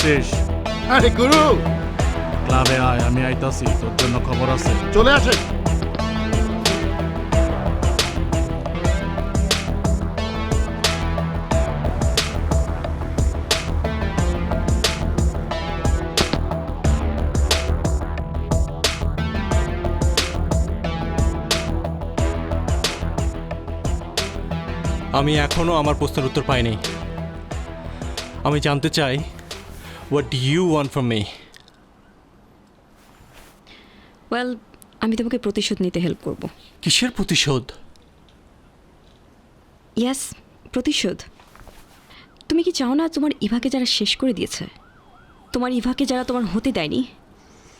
আসছিস? আরে গুরু, ক্লাবে আয়, আমি আইতাছি, তোর জন্য খবর আছে। চলে আসেন। আমি এখনো আমার প্রশ্নের উত্তর পাইনি। আমি জানতে চাই, what do you want from me? Well, আমি তোমাকে প্রতিশোধ নিতে হেল্প করব। কিসের প্রতিশোধ? ইয়াস, প্রতিশোধ। তুমি কি চাও না তোমার ইভাকে যারা শেষ করে দিয়েছে, তোমার ইভাকে যারা তোমার হতে দেয়নি,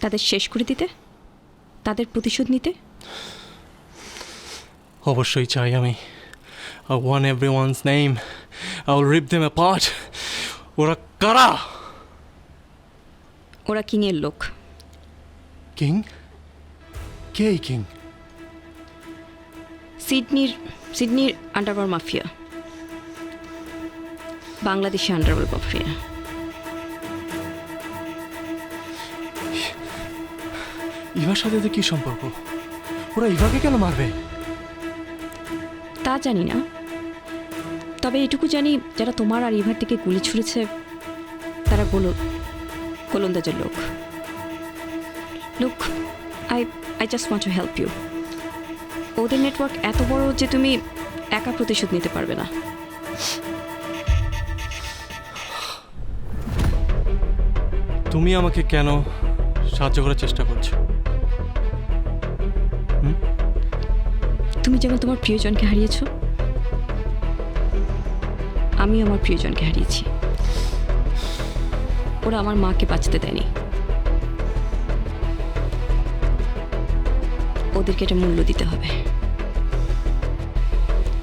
তাদের শেষ করে দিতে, তাদের প্রতিশোধ নিতে? অবশ্যই চাই আমি। I want everyone's name. I will rip them apart. ওরা কারা? ওরা কিংয়ের লোক। কিং? কে এই কিং? সিডনির underworld mafia, Bangladeshi underworld mafia. ইভার সাথে তো কি সম্পর্ক? ওরা ইভাকে কেন মারবে? তা জানি না, তবে এটুকু জানি যারা তোমার আর ইভার থেকে গুলি ছুঁড়েছে তারা গোলন্দাজের লোক। Look, I just want to help you. ওদের নেটওয়ার্ক এত বড় যে তুমি একা প্রতিশোধ নিতে পারবে না। তুমি আমাকে কেন সাহায্য করার চেষ্টা করছো? তুমি যেমন তোমার প্রিয়জনকে হারিয়েছ, আমি আমার প্রিয়জনকে হারিয়েছি। ওরা আমার মাকে বাঁচতে দেয়নি, ওদেরকে এটা মূল্য দিতে হবে।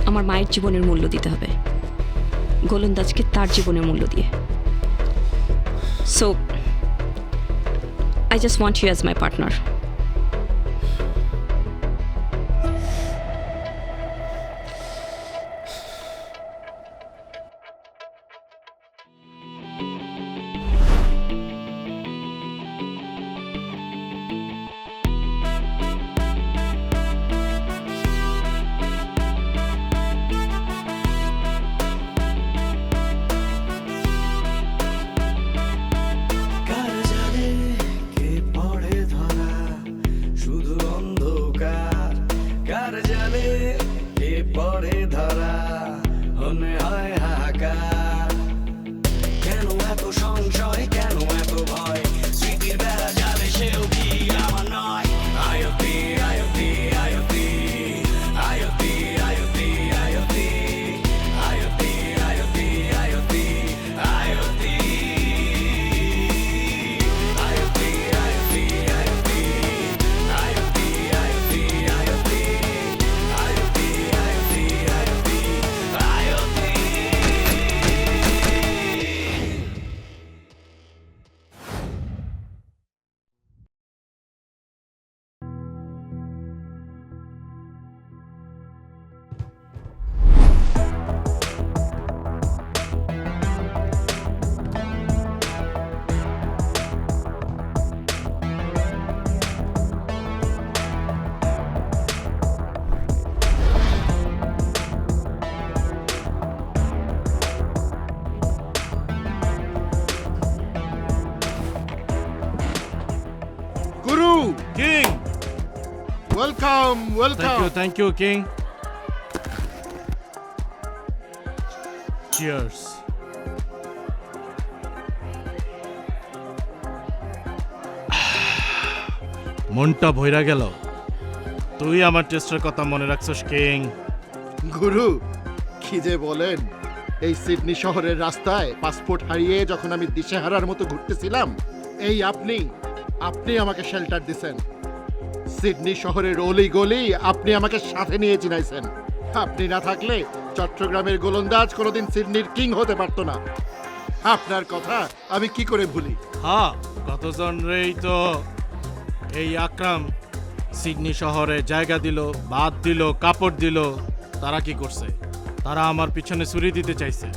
আমার মায়ের জীবনের মূল্য দিতে হবে গোলন্দাজকে তার জীবনের মূল্য দিয়ে। So I just want you as my partner. King, welcome welcome. Thank you king. Cheers. মনটা ভইরা গেল। তুই আমার টেস্টের কথা মনে রাখছস কিং। গুরু, কি যে বলেন, এই সিডনি শহরের রাস্তায় পাসপোর্ট হারিয়ে যখন আমি দিশেহারার মতো ঘুরতেছিলাম, এই আপনি আমাকে শেল্টার দিছেন। সিডনি শহরের অলি গলি আপনি আমাকে সাথে নিয়ে চিনাইছেন। আপনি না থাকলে চট্টগ্রামের গোলন্দাজ কোনোদিন সিডনির কিং হতে পারতো না। আপনার কথা আমি কি করে ভুলি? হ্যাঁ, কতজনরেই তো এই আকরাম সিডনি শহরে জায়গা দিল, ভাত দিল, কাপড় দিল। তারা কি করছে? তারা আমার পিছনে ছুরি দিতে চাইছে,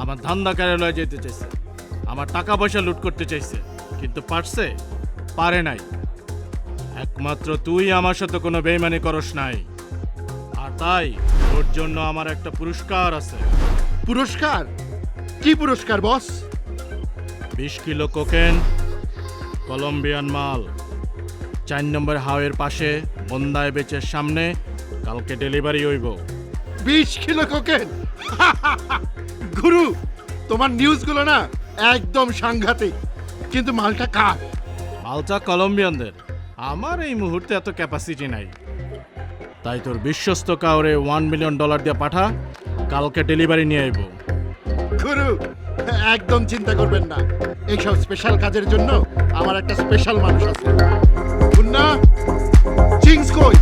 আমার ধান্দা কার্যালয়ে যেতে চাইছে। আমার টাকা পয়সা লুট করতে চাইছে, কিন্তু পারছে? পারে নাই। একমাত্র তুই আমার সাথে কোনো বেইমানি করস নাই, আর তাই তোর জন্য আমার একটা পুরস্কার আছে। পুরস্কার? কি পুরস্কার বস? 20 কিলো কোকেন, কলম্বিয়ান মাল, 4 নম্বর হাওয়ের পাশে বন্দায় বেচের সামনে, কালকে ডেলিভারি হইব। 20 কিলো কোকেন? গুরু, তোমার নিউজগুলো না একদম সাংঘাতিক, কিন্তু মালটা কার? মালটা কলম্বিয়ানদের। আমার এই মুহূর্তে এত ক্যাপাসিটি নাই, তাই তোর বিশ্বস্ত কাউরে $1 মিলিয়ন দিয়ে পাঠা, কালকে ডেলিভারি নিয়ে আইব। গুরু, একদম চিন্তা করবেন না, এইসব স্পেশাল কাজের জন্য আমার একটা স্পেশাল মানুষ আছে। মুন্না, চিংস কই?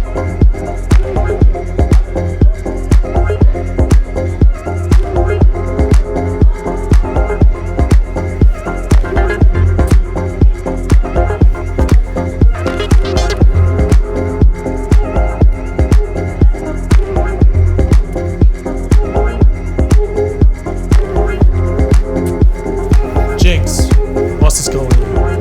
Jinx, what's this going on?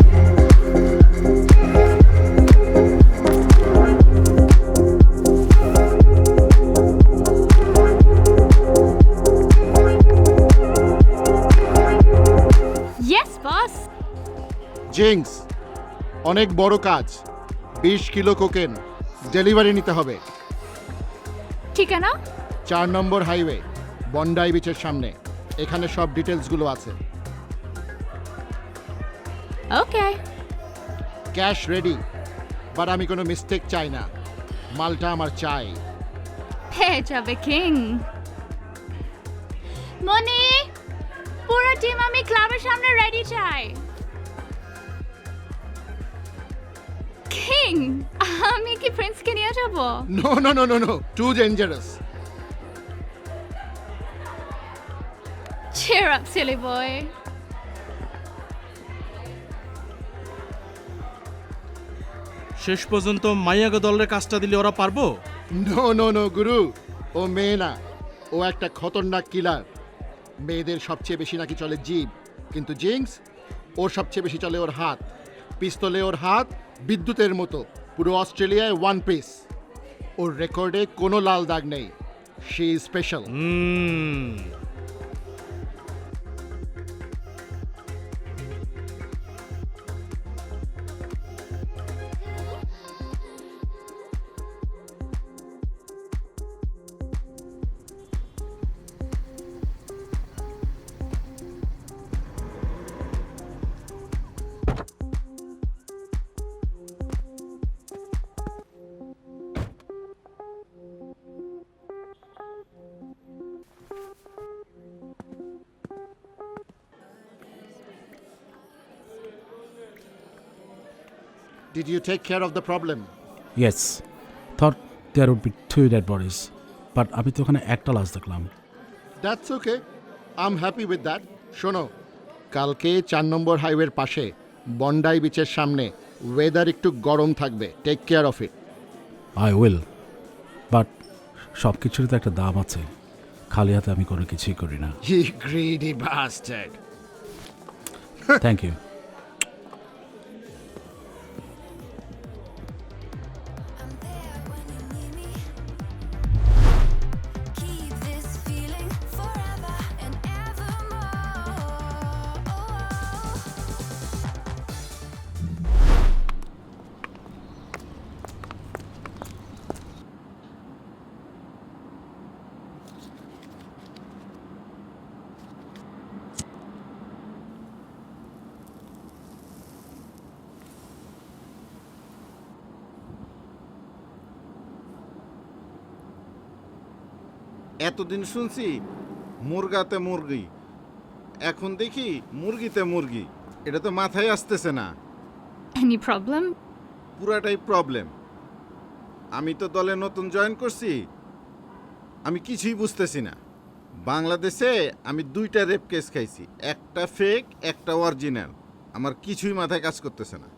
Yes, boss. জিংস, অনেক বড় কাজ। 20 কিলো কোকেন ডেলিভারি নিতে হবে। ঠিকানা? 4 নম্বর হাইওয়ে, বন্ডাই বিচের সামনে। এখানে সব ডিটেলসগুলো আছে। Okay. ক্যাশ রেডি, বাট আমি কোনো মিস্টেক চাই না। মালটা আমার চাই। পেয়ে যাবে কিং। মনি, পুরো টিম আমি ক্লাবের সামনে রেডি চাই। কিং, আমি কি প্রিন্সকে নিয়ে যাব? No no no no no, too dangerous. Cheer up, silly boy. শেষ পর্যন্ত মাইয়াগো দলের কাজটা দিলে ওরা পারবো? নো নো নো গুরু, ও মেয়ে না, ও একটা খতরনাক কিলার। মেয়েদের সবচেয়ে বেশি নাকি চলে জিভ, কিন্তু জিংস, ওর সবচেয়ে বেশি চলে ওর হাত। পিস্তলে ওর হাত বিদ্যুতের মতো, পুরো অস্ট্রেলিয়ায় ওয়ান পিস। ওর রেকর্ডে কোনো লাল দাগ নেই। She is special. Did you take care of the problem? Yes, thought there would be 2 dead bodies, but আমি তো ওখানে একটা লাশ দেখলাম। That's okay. I'm happy with that. শোনো, কালকে 4 নম্বর হাইওয়ের পাশে বন্ডাই বিচের সামনে ওয়েদার একটু গরম থাকবে। Take care of it. I will, but সব কিছুরই তো একটা দাম আছে। খালি হাতে আমি কোনো কিছুই করি না। You greedy bastard. Thank you. Keep this feeling forever and evermore. এতদিন শুনছি মুরগাতে মুরগি, এখন দেখি মুরগিতে মুরগি। এটা তো মাথায় আসতেছে না। Any problem? পুরাটাই প্রবলেম। আমি তো দলে নতুন জয়েন করছি, আমি কিছুই বুঝতেছি না। বাংলাদেশে আমি 2টা রেপ কেস খাইছি, একটা ফেক একটা অরিজিনাল। আমার কিছুই মাথায় কাজ করতেছে না।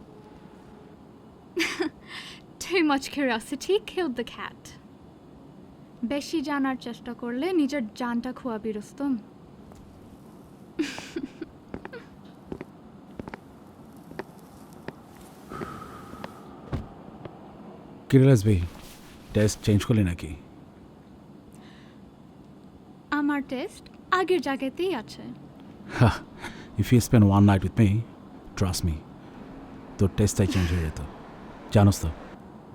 Too much curiosity killed the cat. বেশি জানার চেষ্টা করলে নিজের জানটা খোয়াবি রুস্তম। কিরে এসবি, টেস্ট চেঞ্জ করলি নাকি? আমার টেস্ট আগের জায়গাতেই আছে। If you spend one night with me, trust me, তোর টেস্টটাই চেঞ্জ হয়ে যেত। জানোস তো,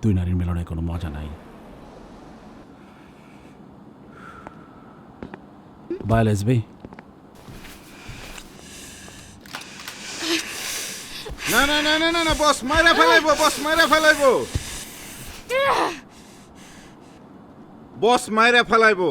দুই নারীর মিলনে কোনো মজা নাই। বাই লেসবি। না না না না না না বস মাইরা ফেলাইবো, বস মাইরা ফেলাইবো, বস মাইরা ফেলাইবো।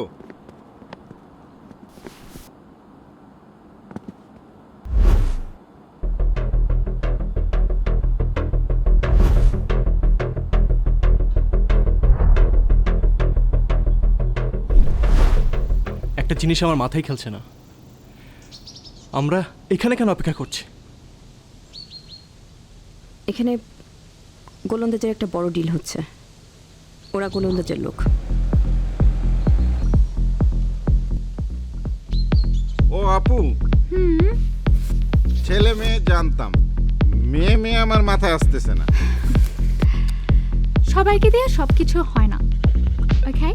একটা জিনিস আমার মাথায় খেলছে না, আমরা এখানে কেন অপেক্ষা করছি? এখানে গোলন্দাজের একটা বড় ডিল হচ্ছে, ওরা গোলন্দাজের লোক। ও আপু, ছেলে মেয়ে জানতাম, মেয়ে মেয়ে আমার মাথায় আসতেছে না। সবাইকে দিয়ে সব কিছু হয় না, ওকে?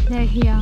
They're here.